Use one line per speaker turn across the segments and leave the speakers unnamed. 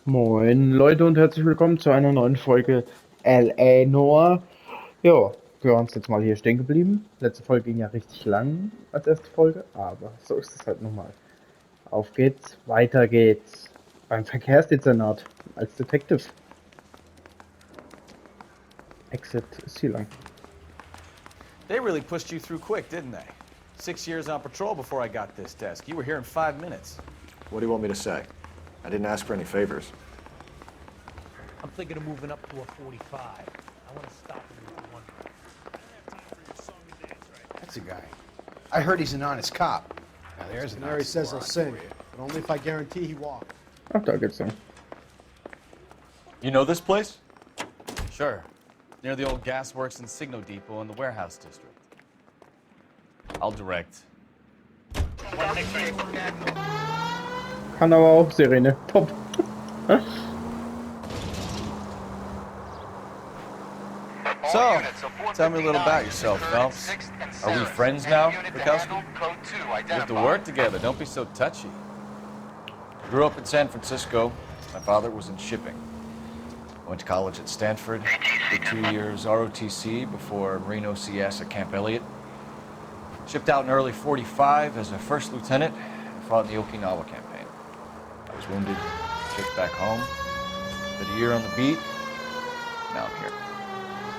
Moin Leute und herzlich willkommen zu einer neuen Folge LA Noire. Ja, wir waren jetzt mal hier stehen geblieben. Letzte Folge ging ja richtig lang als erste Folge, aber so ist es halt nun mal. Auf geht's, weiter geht's. Beim Verkehrsdezernat als Detective. Exit ist hier lang.
They really pushed you through quick, didn't they? 6 years on patrol before I got this desk. You were here in 5 minutes.
What do you want me to say? I didn't ask for any favors.
I'm thinking of moving up to a 45. I want to stop you if you want.
That's a guy. I heard he's an honest cop.
Now there's an Mary says he'll sing, but only if I guarantee he walks.
Ach, da geht's lang.
You know this place? Sure. Near the old gasworks and Signo Depot in the warehouse district. I'll direct.
Kann aber auch Sirene. Top.
So, tell me a little about yourself, Phelps. Are we friends now, Bukowski? We have to work together. Don't be so touchy. Grew up in San Francisco. My father was in shipping. Went to college at Stanford. Did 2 years ROTC before Marine OCS at Camp Elliott. Shipped out in early '45 as a first lieutenant and fought in the Okinawa campaign. I was wounded, shipped back home. Did a year on the beat. Now I'm here.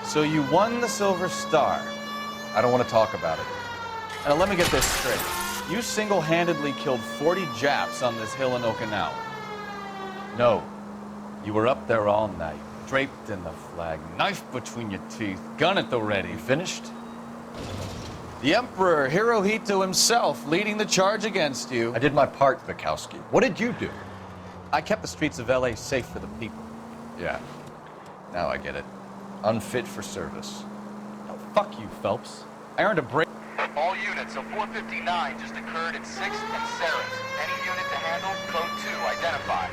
So you won the Silver Star. I don't want to talk about it. Now let me get this straight. You single-handedly killed 40 Japs on this hill in Okinawa. No. You were up there all night, draped in the flag, knife between your teeth, gun at the ready. Finished? The Emperor Hirohito himself leading the charge against you.
I did my part, Bukowski. What did you do?
I kept the streets of LA safe for the people.
Yeah. Now I get it. Unfit for service.
Oh, fuck you, Phelps. I earned a break.
All units, a 459 just occurred at 6th and Sarah's. Any unit to handle, code 2, identify.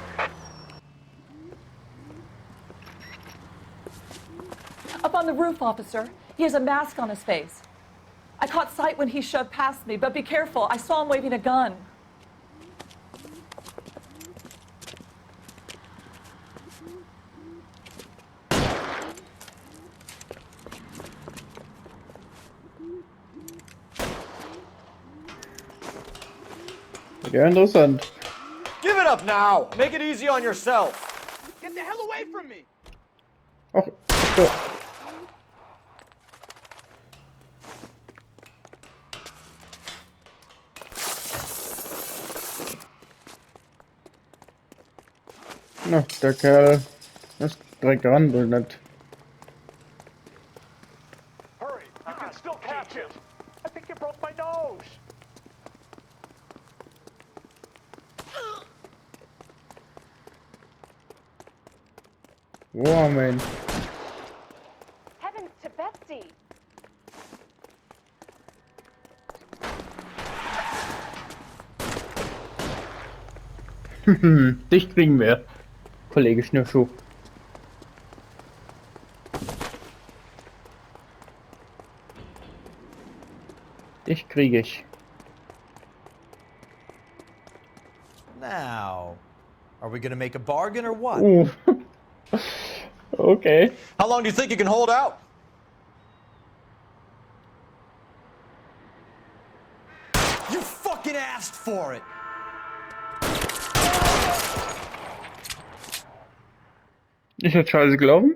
Up on the roof, officer. He has a mask on his face. I caught sight when he shoved past me, but be careful. I saw him waving a gun.
Ja, interessant.
Give it up now! Make it easy on yourself!
Get the hell away from me!
Ach, so. Na, der Kerl ist direkt ran, wohl nicht.
Hurry! You can still catch him! I think you broke my nose!
Wow, Mensch.
Heavens to Betsy!
Dich kriegen wir, Kollege Schnürschuh. Dich kriege ich.
Now, are we gonna make a bargain or what?
Okay.
How long do you think you can hold out?
You fucking asked for it!
Ich hätte Scheiße glauben.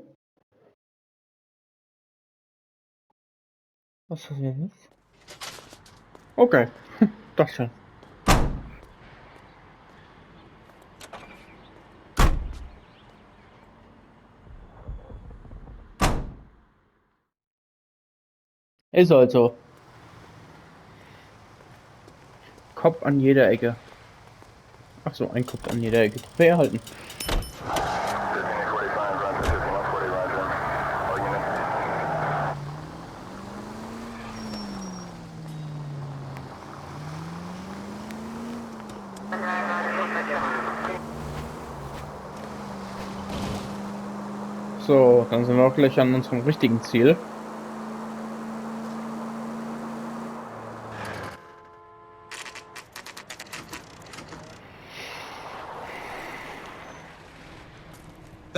Was ist das jetzt? Okay. Doch schon. Ist also. Kopf an jeder Ecke. Ach so, ein Kopf an jeder Ecke. Wer erhalten? So, dann sind wir auch gleich an unserem richtigen Ziel.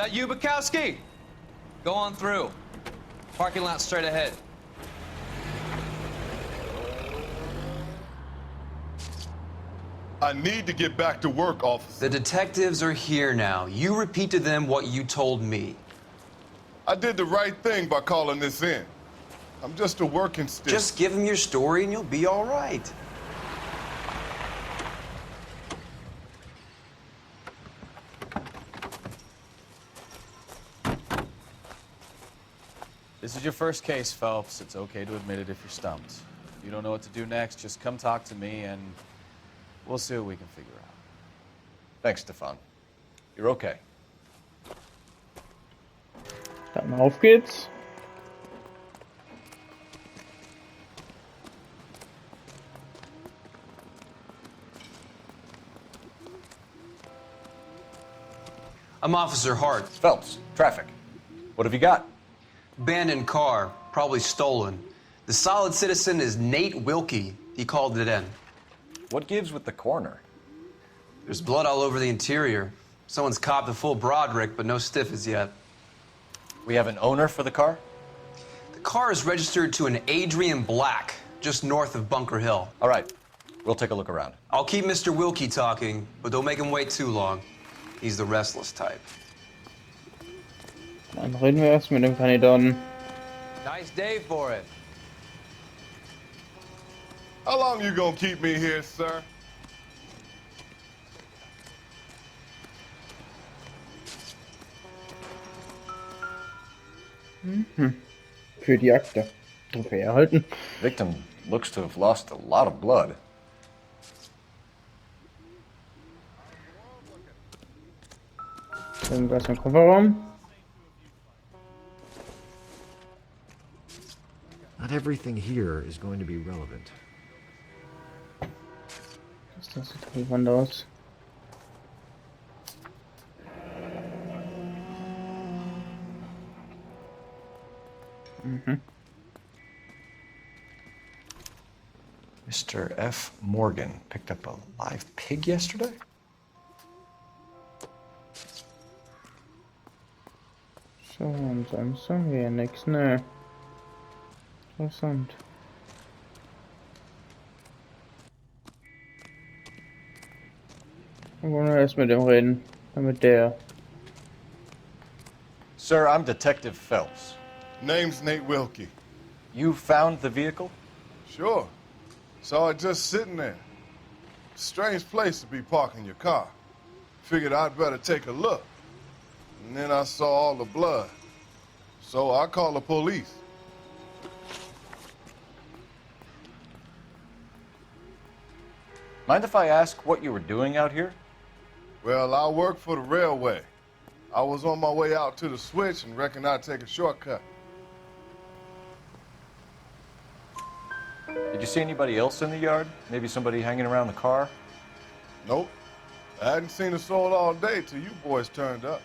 That you, Bukowski? Go on through. Parking lot straight ahead.
I need to get back to work, officer.
The detectives are here now. You repeat to them what you told me.
I did the right thing by calling this in. I'm just a working stick.
Just give them your story and you'll be all right.
This is your first case, Phelps. It's okay to admit it if you're stumped. If you don't know what to do next, just come talk to me and we'll see what we can figure out.
Thanks, Stefan. You're okay.
Dann auf geht's.
I'm Officer Hart.
Phelps, traffic. What have you got?
Abandoned car, probably stolen. The solid citizen is Nate Wilkie. He called it in.
What gives with the coroner?
There's blood all over the interior. Someone's copped a full Broderick, but no stiff as yet.
We have an owner for the car?
The car is registered to an Adrian Black, just north of Bunker Hill.
All right, we'll take a look around.
I'll keep Mr. Wilkie talking, but don't make him wait too long. He's the restless type.
Dann reden wir erst mit dem Kandidaten.
Nice day for it.
How long you gonna keep me here, sir?
Für die Akte. Trophäe erhalten.
Victim looks to have lost a lot of blood.
Irgendwas im Kofferraum.
Not everything here is going to be relevant.
Das sieht relevant aus.
Mr. F. Morgan picked up a live pig yesterday?
So, und sonst haben wir ja nichts, ne? Interessant. Wir wollen erst mit dem reden. Mit der.
Sir, I'm Detective Phelps.
Name's Nate Wilkie.
You found the vehicle?
Sure. Saw it just sitting there. Strange place to be parking your car. Figured I'd better take a look. And then I saw all the blood. So I called the police.
Mind if I ask what you were doing out here?
Well, I work for the railway. I was on my way out to the switch and reckoned I'd take a shortcut.
Did you see anybody else in the yard? Maybe somebody hanging around the car?
Nope. I hadn't seen a soul all day till you boys turned up.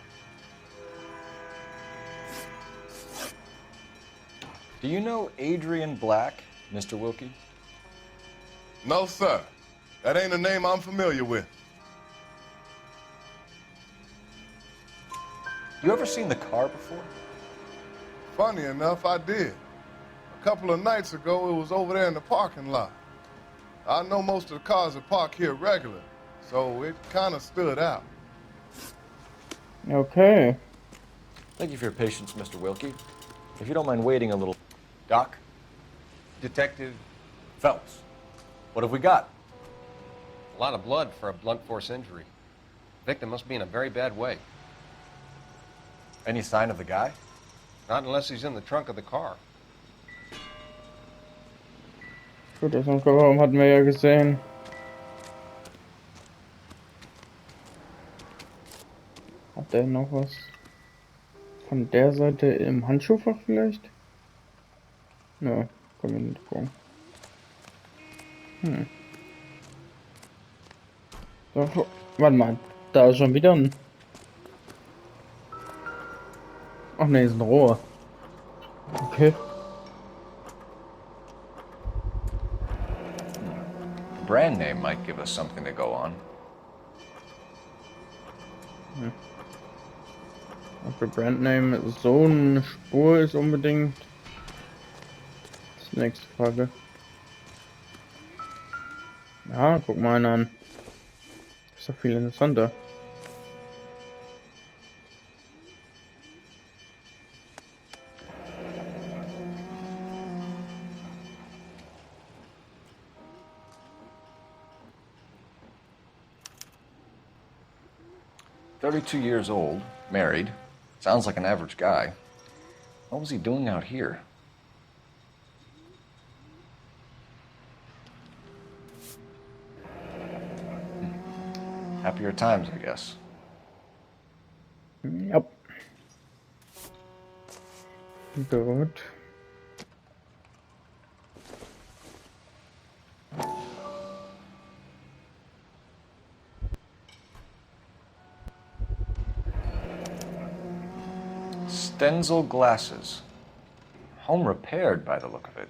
Do you know Adrian Black, Mr. Wilkie?
No, sir. That ain't a name I'm familiar with.
You ever seen the car before?
Funny enough, I did. A couple of nights ago, it was over there in the parking lot. I know most of the cars are parked here regular, so it kind of stood out.
Okay.
Thank you for your patience, Mr. Wilkie. If you don't mind waiting a little. Doc?
Detective
Phelps. What have we got?
A lot of blood for a blunt force injury. Victim must be in a very bad way.
Any sign of the guy?
Not unless he's in the trunk of the car.
Gut, das im Kofferraum hatten wir ja gesehen. Hat der noch was von der Seite im Handschuhfach vielleicht? Ne, können wir nicht gucken. So, warte mal, da ist schon wieder ein... Ach ne, ist ein Rohr. Okay.
Brand name might give us something to go on.
Ob der Brandname so eine Spur ist unbedingt. Das ist die nächste Frage. Ja, guck mal einen an. Ist doch viel interessanter.
"32 years old, married. Sounds like an average guy. What was he doing out here?" Happier times, I guess.
Yep. Gut.
Stenzel glasses. Home repaired by the look of it.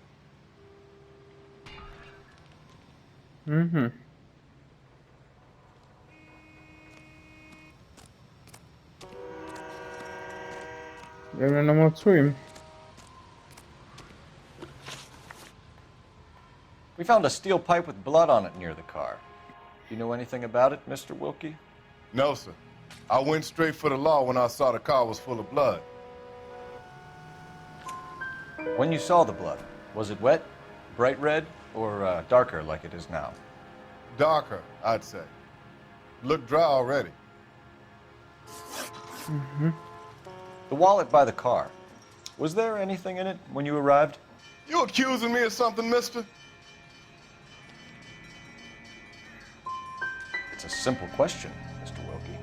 Mhm. Gehen wir nochmal zu ihm.
We found a steel pipe with blood on it near the car. Do you know anything about it, Mr. Wilkie?
No, sir. I went straight for the law when I saw the car was full of blood.
When you saw the blood, was it wet, bright red, or darker like it is now?
Darker, I'd say. Looked dry already.
Mhm.
The wallet by the car. Was there anything in it when you arrived?
You accusing me of something, mister?
It's a simple question, Mr. Wilkie.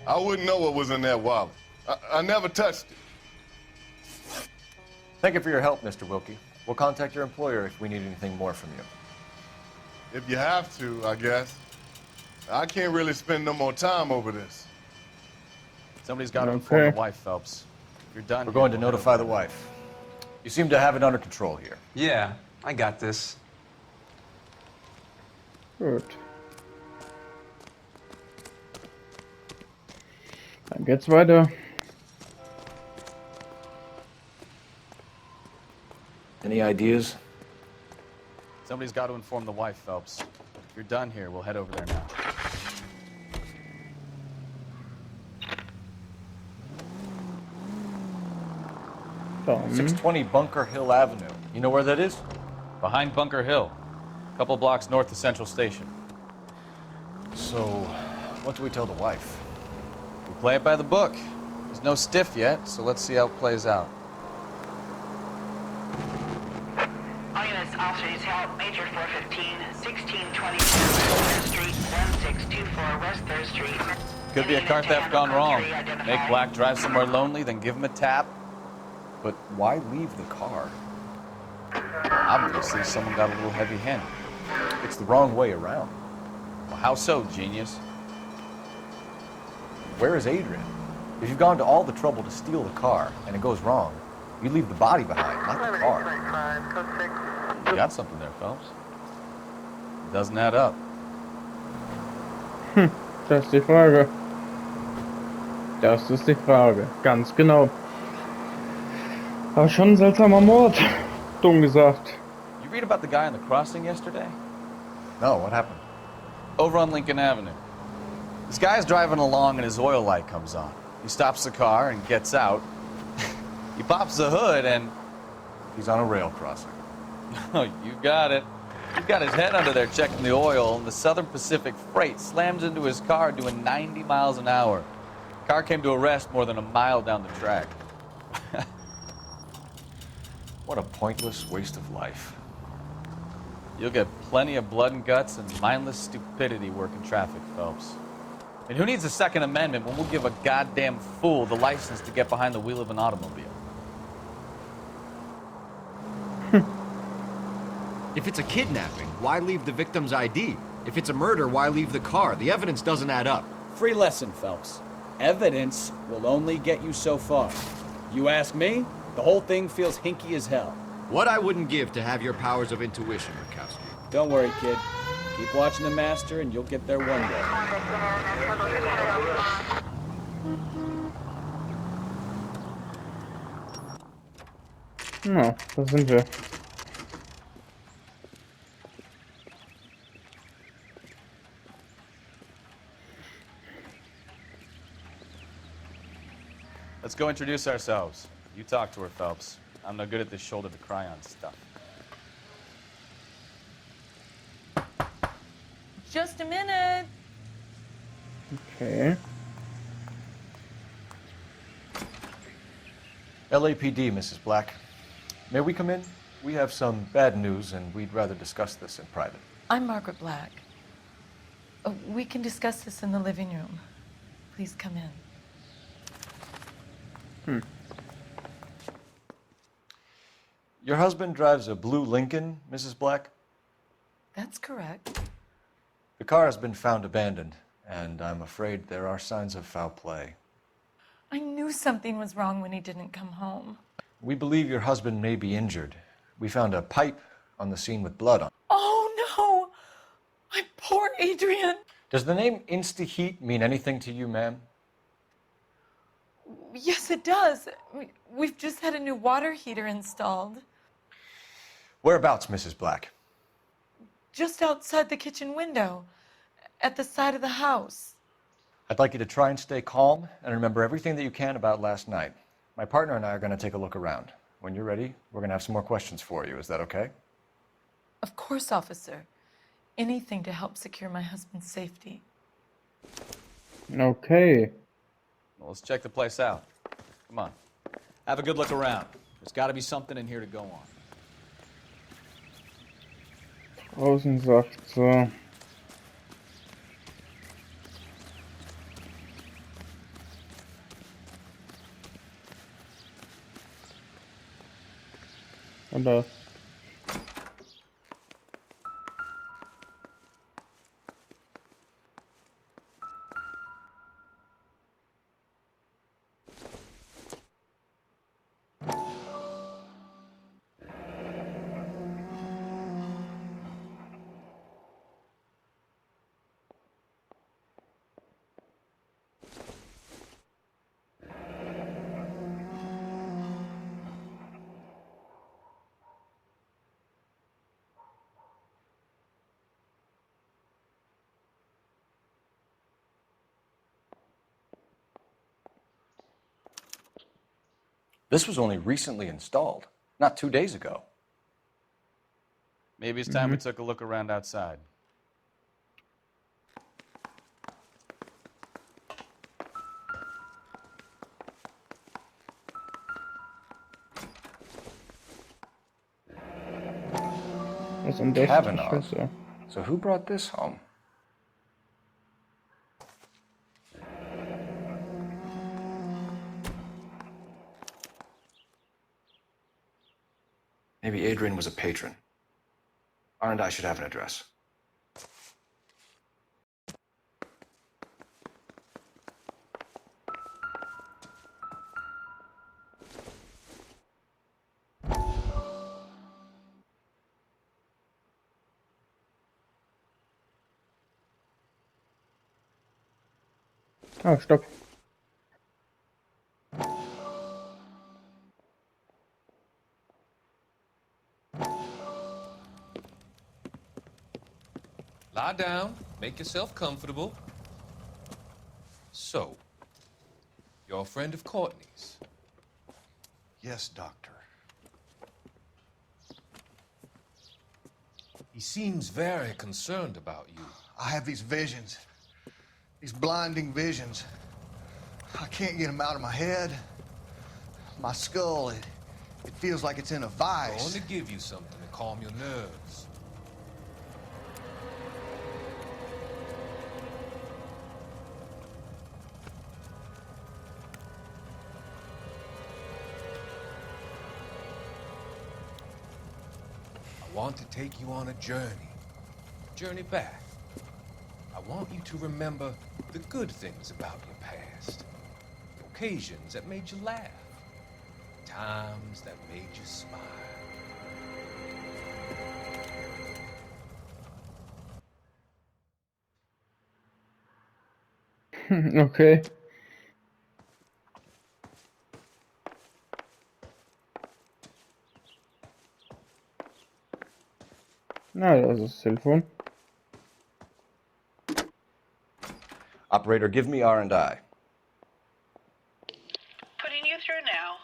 I wouldn't know what was in that wallet. I never touched it.
Thank you for your help, Mr. Wilkie. We'll contact your employer if we need anything more from you.
If you have to, I guess. I can't really spend no more time over this.
Somebody's got to inform the wife, Phelps. If you're done,
We're going to notify the wife. You seem to have it under control here.
Yeah, I got this.
Gut. Dann geht's weiter.
Any ideas?
Somebody's got to inform the wife, Phelps. If you're done here, we'll head over there now.
Dann.
620 Bunker Hill Avenue. You know where that is?
Behind Bunker Hill. A couple blocks north of Central Station.
So, what do we tell the wife?
We play it by the book. There's no stiff yet, so let's see how it plays out.
All units, officers help. Major 415, 1622 West Street, 1624 West 3rd Street.
Could be a car theft gone wrong. Make Black drive somewhere lonely, then give him a tap.
But why leave the car?
Obviously, someone got a little heavy-handed.
It's the wrong way around.
Well, how so, genius?
Where is Adrian? If you've gone to all the trouble to steal the car and it goes wrong, you leave the body behind, not the car.
You got something there, Phelps. It doesn't add up.
Das ist die Frage. Das ist die Frage. Ganz genau. Aber schon ein seltsamer Mord. Dumm gesagt.
You read about the guy on the crossing yesterday?
No, what happened?
Over on Lincoln Avenue. This guy's driving along and his oil light comes on. He stops the car and gets out. He pops the hood and...
He's on a rail crossing.
Oh, you got it. He's got his head under there checking the oil, and the Southern Pacific Freight slams into his car doing 90 miles an hour. The car came to a rest more than a mile down the track.
What a pointless waste of life.
You'll get plenty of blood and guts and mindless stupidity working traffic, Phelps. And who needs a Second Amendment when we'll give a goddamn fool the license to get behind the wheel of an automobile?
If it's a kidnapping, why leave the victim's ID? If it's a murder, why leave the car? The evidence doesn't add up.
Free lesson, Phelps. Evidence will only get you so far. You ask me, the whole thing feels hinky as hell.
What I wouldn't give to have your powers of intuition, Rakowski.
Don't worry, kid. Keep watching the master and you'll get there one day.
Na, da sind wir.
Let's go introduce ourselves. You talk to her, Phelps. I'm no good at this shoulder to cry on stuff.
Just a minute.
Okay.
LAPD, Mrs. Black. May we come in? We have some bad news, and we'd rather discuss this in private.
I'm Margaret Black. We can discuss this in the living room. Please come in.
Your husband drives a blue Lincoln, Mrs. Black?
That's correct.
The car has been found abandoned, and I'm afraid there are signs of foul play.
I knew something was wrong when he didn't come home.
We believe your husband may be injured. We found a pipe on the scene with blood on it.
Oh, no! My poor Adrian!
Does the name Insta-Heat mean anything to you, ma'am?
Yes, it does. We've just had a new water heater installed.
Whereabouts, Mrs. Black?
Just outside the kitchen window, at the side of the house.
I'd like you to try and stay calm and remember everything that you can about last night. My partner and I are going to take a look around. When you're ready, we're going to have some more questions for you. Is that okay?
Of course, officer. Anything to help secure my husband's safety.
Okay.
Well, let's check the place out. Come on.
Have a good look around. There's got to be something in here to go on.
Draußen sagt sie. Oder?
This was only recently installed, not 2 days ago.
Maybe it's time we took a look around outside.
Was am besten
Kavanaugh.
Schlüssel?
So who brought this home? Maybe Adrian was a patron. R&I should have an address.
Ah, stopp.
Lie down, make yourself comfortable. So, you're a friend of Courtney's?
Yes, Doctor.
He seems very concerned about you.
I have these visions. These blinding visions. I can't get them out of my head. My skull, it feels like it's in a
I'm
vice.
going to give you something to calm your nerves. I want to take you on a journey back. I want you to remember the good things about your past, the occasions that made you laugh, times that made you smile.
Okay. Na, das ist das Telefon.
Operator, give me R&I.
Putting you through now.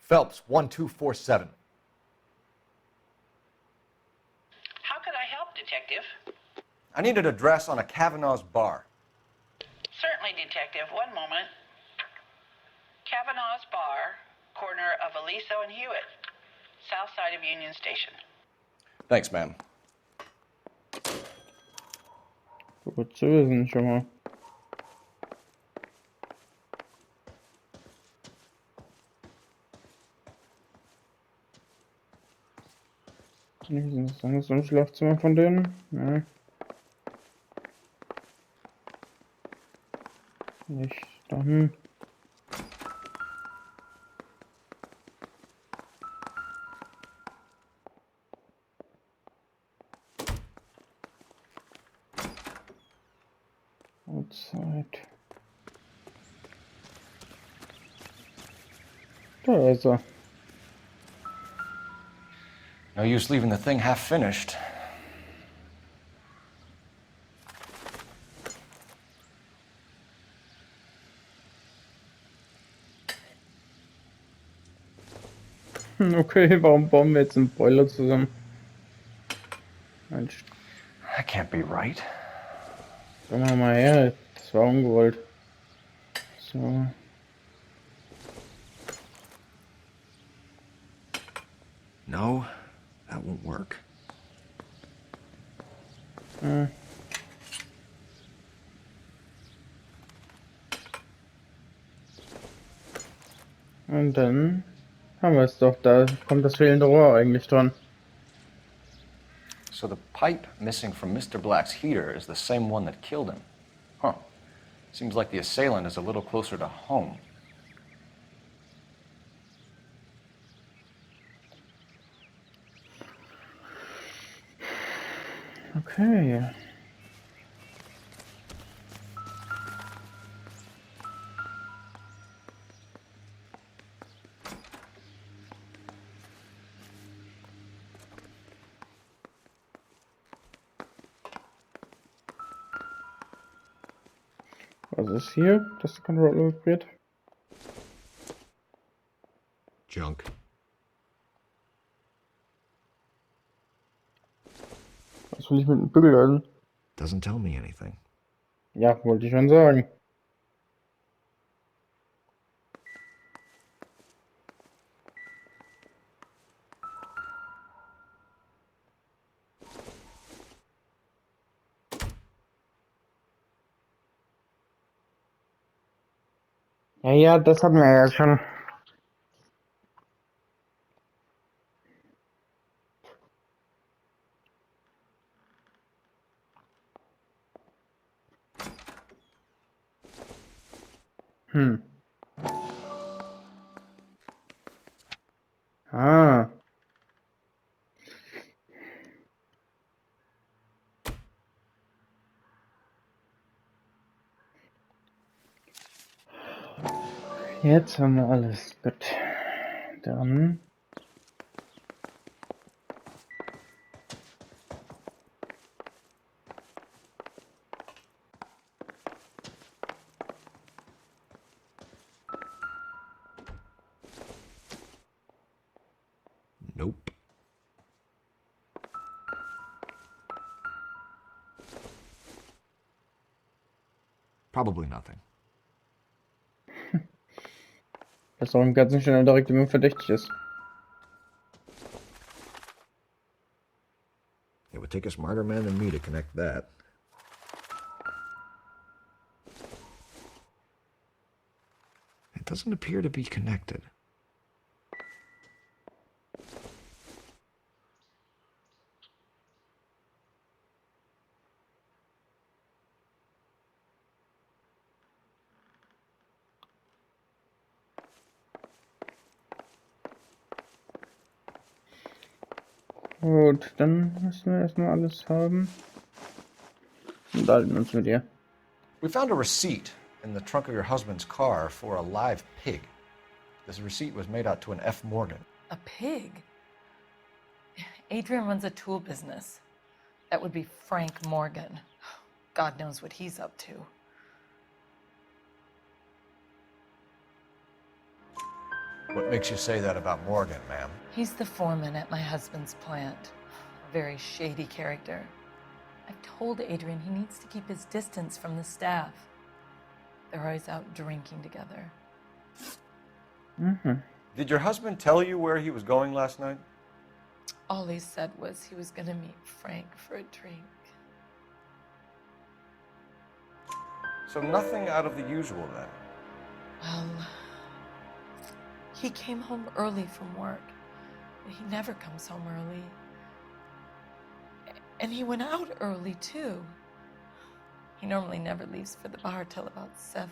Phelps, 1247.
How could I help, Detective?
I need an address on a Kavanaugh's bar.
Certainly, Detective. One moment. Kavanaugh's Bar, corner of Aliso and Hewitt, south side of Union Station.
Thanks, ma'am.
Gut zu wissen schon mal. Ist das so ein Schlafzimmer von denen? Ja. Nicht dann. Outside. Da ist er.
No use leaving the thing half finished.
Okay, warum bauen wir jetzt einen Boiler zusammen? Mensch.
That can't be right.
Komm mal her, das war ungewollt. So.
No, that won't work.
Und dann haben wir es doch. Da kommt das fehlende Rohr eigentlich dran.
So the pipe missing from Mr. Black's heater is the same one that killed him. Huh. Seems like the assailant is a little closer to home.
Okay. Was ist hier, dass der Controller vibriert?
Junk.
Was will ich mit dem Bügeleisen?
Doesn't tell me anything.
Ja, wollte ich schon sagen. Ja, das hatten wir ja schon. Ah. Jetzt haben wir alles. Gut. Dann.
Nope. Probably nothing.
Das ist auch ein ganz schnell direkt, wenn man verdächtig ist.
It would take a smarter man than me to connect that. It doesn't appear to be connected.
Gut, dann müssen wir erstmal alles haben. Und halten uns mit ihr.
We found a receipt in the trunk of your husband's car for a live pig. This receipt was made out to an F. Morgan.
A pig? Adrian runs a tool business. That would be Frank Morgan. God knows what he's up to.
What makes you say that about Morgan, ma'am?
He's the foreman at my husband's plant. A very shady character. I've told Adrian he needs to keep his distance from the staff. They're always out drinking together.
Mm-hmm.
Did your husband tell you where he was going last night?
All he said was he was gonna meet Frank for a drink.
So nothing out of the usual then?
Well, he came home early from work. He never comes home early. And he went out early, too. He normally never leaves for the bar till about 7.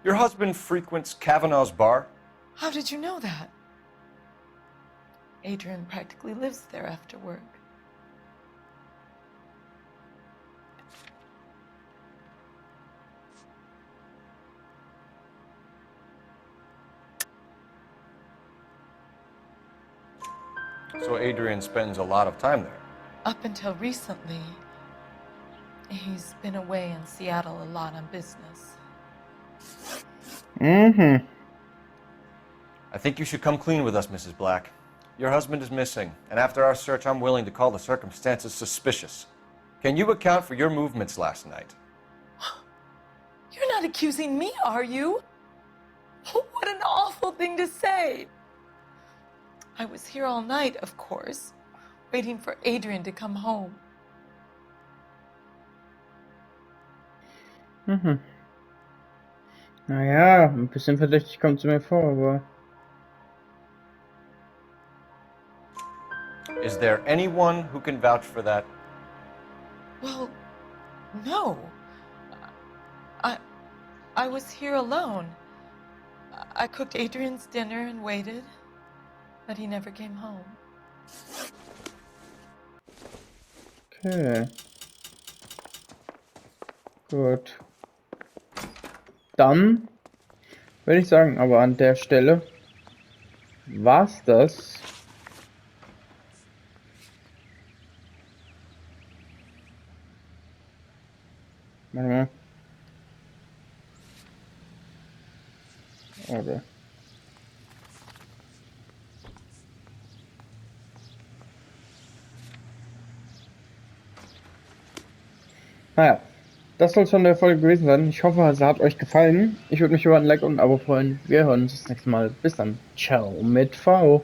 Your husband frequents Kavanaugh's bar?
How did you know that? Adrian practically lives there after work.
So Adrian spends a lot of time there?
Up until recently, he's been away in Seattle a lot on business.
Mm-hmm.
I think you should come clean with us, Mrs. Black. Your husband is missing, and after our search, I'm willing to call the circumstances suspicious. Can you account for your movements last night?
You're not accusing me, are you? What an awful thing to say. I was here all night, of course, waiting for Adrian to come home.
Mhm. Naja, ein bisschen verdächtig kommt es mir vor, aber...
Is there anyone who can vouch for that?
Well, no. I was here alone. I cooked Adrian's dinner and waited, but he never came home.
Okay. Gut. Dann würde ich sagen, aber an der Stelle war's das. Warte mal. Oder. Naja, das soll es von der Folge gewesen sein. Ich hoffe, es hat euch gefallen. Ich würde mich über ein Like und ein Abo freuen. Wir hören uns das nächste Mal. Bis dann. Ciao mit V.